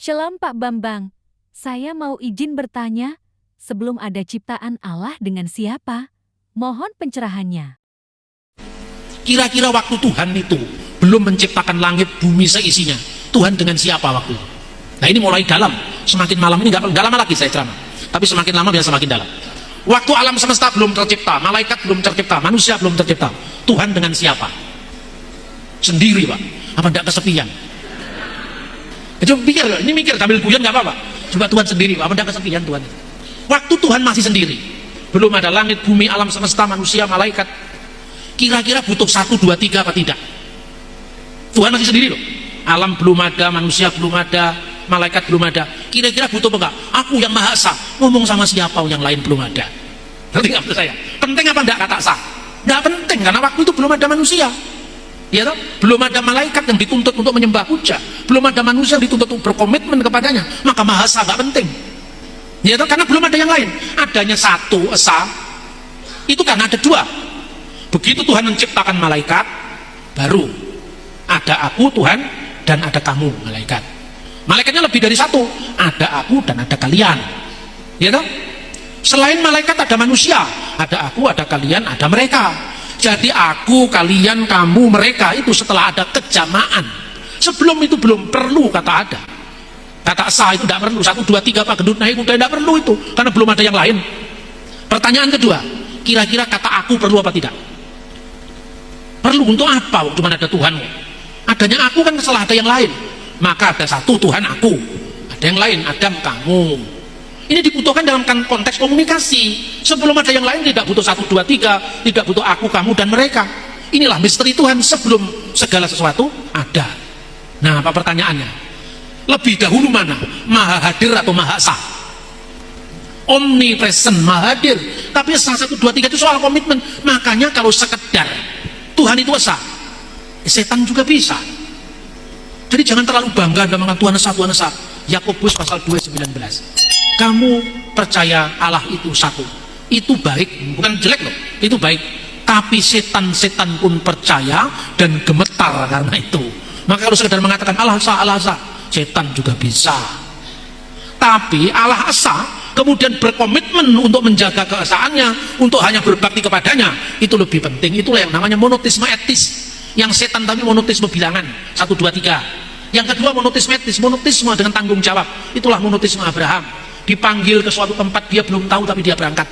Shalom Pak Bambang, saya mau izin bertanya, sebelum ada ciptaan Allah dengan siapa? Mohon pencerahannya. Kira-kira waktu Tuhan itu belum menciptakan langit bumi seisinya, Tuhan dengan siapa waktu itu? Nah ini mulai dalam, semakin malam ini nggak lama lagi saya ceramah, tapi semakin lama biar semakin dalam. Waktu alam semesta belum tercipta, malaikat belum tercipta, manusia belum tercipta, Tuhan dengan siapa? Sendiri Pak, apa tidak kesepian? Coba pikir, ini mikir sambil guyon nggak apa-apa. Coba Tuhan sendiri, apa tidak kesepian Tuhan? Waktu Tuhan masih sendiri, belum ada langit, bumi, alam semesta, manusia, malaikat. Kira-kira butuh 1, 2, 3 apa tidak? Tuhan masih sendiri loh. Alam belum ada, manusia belum ada, malaikat belum ada. Kira-kira butuh apa enggak? Aku yang Maha Esa, ngomong sama siapa yang lain belum ada. Ngerti nggak maksud saya? Penting apa enggak kata sah? Nggak penting, karena waktu itu belum ada manusia. Ya toh? Belum ada malaikat yang dituntut untuk menyembah puja, belum ada manusia yang dituntut untuk berkomitmen kepadanya, maka Maha Esa nggak penting. Ya toh? Karena belum ada yang lain. Adanya satu Esa itu karena ada dua. Begitu Tuhan menciptakan malaikat, baru ada aku Tuhan dan ada kamu malaikat. Malaikatnya lebih dari satu, ada aku dan ada kalian. Ya toh? Selain malaikat ada manusia, ada aku, ada kalian, ada mereka. Jadi aku, kalian, kamu, mereka itu setelah ada kejamaan. Sebelum itu belum perlu kata ada. Kata esa itu tidak perlu. 1, 2, 3 apa gendut naik kuda tidak perlu itu, karena belum ada yang lain. Pertanyaan kedua, kira-kira kata aku perlu apa tidak? Perlu untuk apa? Cuma ada Tuhan. Adanya aku kan setelah ada yang lain. Maka ada satu Tuhan aku, ada yang lain Adam kamu. Ini dibutuhkan dalam konteks komunikasi. Sebelum ada yang lain tidak butuh 1, 2, 3, tidak butuh aku, kamu, dan mereka. Inilah misteri Tuhan sebelum segala sesuatu ada. Nah, apa pertanyaannya? Lebih dahulu mana? Maha hadir atau Maha Esa? Omnipresent, Maha hadir. Tapi Esa 1, 2, 3 itu soal komitmen. Makanya kalau sekedar Tuhan itu Esa, setan juga bisa. Jadi jangan terlalu bangga dengan Tuhan Esa, Tuhan Esa. Yakobus pasal 2:19. Kamu percaya Allah itu satu, itu baik, bukan jelek loh, itu baik. Tapi setan-setan pun percaya dan gemetar karena itu. Maka kalau sekedar mengatakan Allah Esa, setan juga bisa. Tapi Allah Esa kemudian berkomitmen untuk menjaga keesaannya, untuk hanya berbakti kepadanya, itu lebih penting. Itulah yang namanya monoteisme etis. Yang setan tapi monoteisme bilangan 1, 2, 3. Yang kedua monoteisme etis, monoteisme dengan tanggung jawab. Itulah monoteisme Abraham. Dipanggil ke suatu tempat dia belum tahu tapi dia berangkat.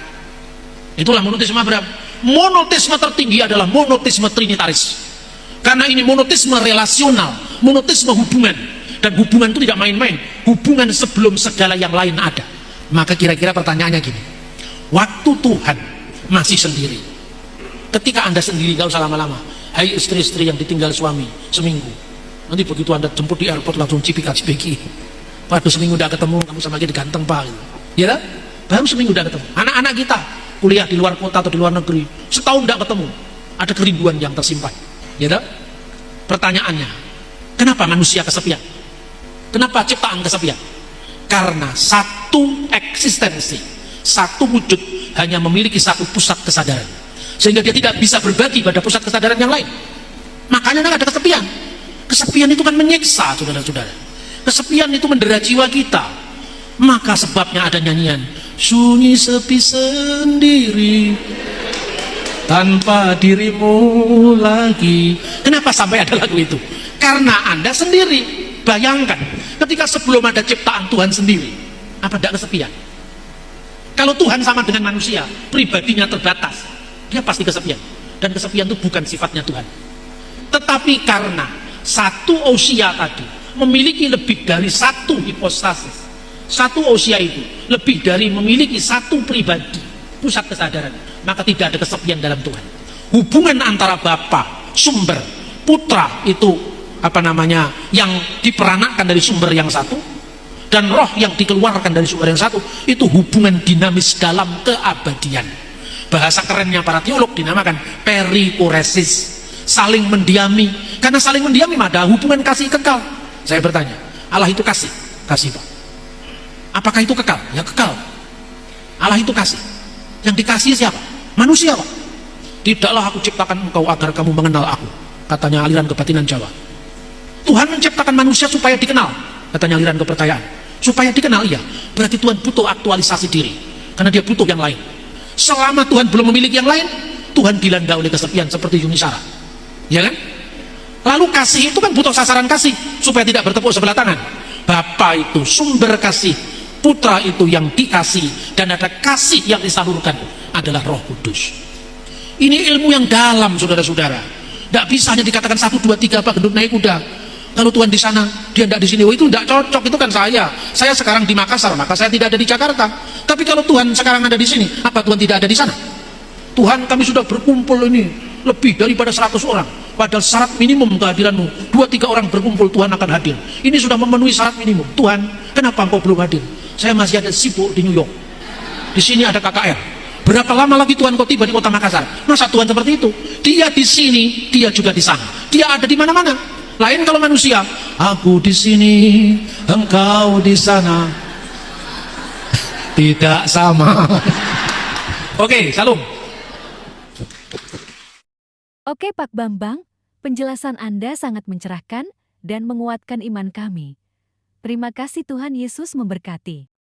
Itulah monoteisme Abraham. Monoteisme tertinggi adalah monoteisme trinitaris. Karena ini monoteisme relasional, monoteisme hubungan, dan hubungan itu tidak main-main. Hubungan sebelum segala yang lain ada. Maka kira-kira pertanyaannya gini, waktu Tuhan masih sendiri, ketika Anda sendiri, gak usah lama-lama. Hai istri-istri yang ditinggal suami seminggu, nanti begitu Anda jemput di airport langsung cipika-cipiki. Waduh, seminggu udah ketemu, kamu sama dia ganteng Pak. Ya kan? Baru seminggu udah ketemu. Anak-anak kita kuliah di luar kota atau di luar negeri, setahun udah ketemu, ada kerinduan yang tersimpan. Ya kan? Pertanyaannya, kenapa manusia kesepian? Kenapa ciptaan kesepian? Karena satu eksistensi, satu wujud hanya memiliki satu pusat kesadaran, sehingga dia tidak bisa berbagi pada pusat kesadaran yang lain. Makanya ada kesepian. Kesepian itu kan menyiksa, saudara-saudara. Kesepian itu mendera jiwa kita. Maka sebabnya ada nyanyian sunyi sepi sendiri tanpa dirimu lagi. Kenapa sampai ada lagu itu? Karena Anda sendiri. Bayangkan ketika sebelum ada ciptaan Tuhan sendiri, apa tidak kesepian? Kalau Tuhan sama dengan manusia, pribadinya terbatas, dia pasti kesepian. Dan kesepian itu bukan sifatnya Tuhan. Tetapi karena satu ousia tadi memiliki lebih dari satu hipostasis, satu ousia itu lebih dari memiliki satu pribadi, pusat kesadaran, maka tidak ada kesepian dalam Tuhan. Hubungan antara Bapa, sumber, Putra itu yang diperanakkan dari sumber yang satu, dan Roh yang dikeluarkan dari sumber yang satu, itu hubungan dinamis dalam keabadian. Bahasa kerennya para teolog dinamakan perikoresis, saling mendiami. Karena saling mendiami ada hubungan kasih kekal. Saya bertanya, Allah itu kasih Pak. Apakah itu kekal? Ya kekal. Allah itu kasih. Yang dikasih siapa? Manusia Pak. Tidaklah aku ciptakan engkau agar kamu mengenal aku, katanya aliran kebatinan Jawa. Tuhan menciptakan manusia supaya dikenal. katanya aliran kepercayaan. Supaya dikenal, iya. Berarti Tuhan butuh aktualisasi diri. Karena dia butuh yang lain. Selama Tuhan belum memiliki yang lain, Tuhan dilanda oleh kesepian seperti Yuni Sarah. Ya kan? Lalu kasih itu kan butuh sasaran kasih supaya tidak bertepuk sebelah tangan. Bapa itu sumber kasih, Putra itu yang dikasih, dan ada kasih yang disalurkan adalah Roh Kudus. Ini ilmu yang dalam, saudara-saudara. Tidak bisa hanya dikatakan 1, 2, 3 apa gendut naik kuda. Kalau Tuhan di sana, dia tidak di sini. Oh, itu tidak cocok, itu kan saya. Saya sekarang di Makassar, maka saya tidak ada di Jakarta. Tapi kalau Tuhan sekarang ada di sini, apa Tuhan tidak ada di sana? Tuhan, kami sudah berkumpul ini lebih daripada 100 orang. Padahal syarat minimum kehadiranmu 2-3 orang berkumpul, Tuhan akan hadir. Ini sudah memenuhi syarat minimum. Tuhan, kenapa engkau belum hadir? Saya masih ada sibuk di New York. Di sini ada KKR. Berapa lama lagi Tuhan kau tiba di kota Makassar? Masa Tuhan seperti itu? Dia di sini, dia juga di sana. Dia ada di mana-mana. Lain kalau manusia, aku di sini, engkau di sana. Tidak sama. Oke, salam. Oke Pak Bambang, penjelasan Anda sangat mencerahkan dan menguatkan iman kami. Terima kasih, Tuhan Yesus memberkati.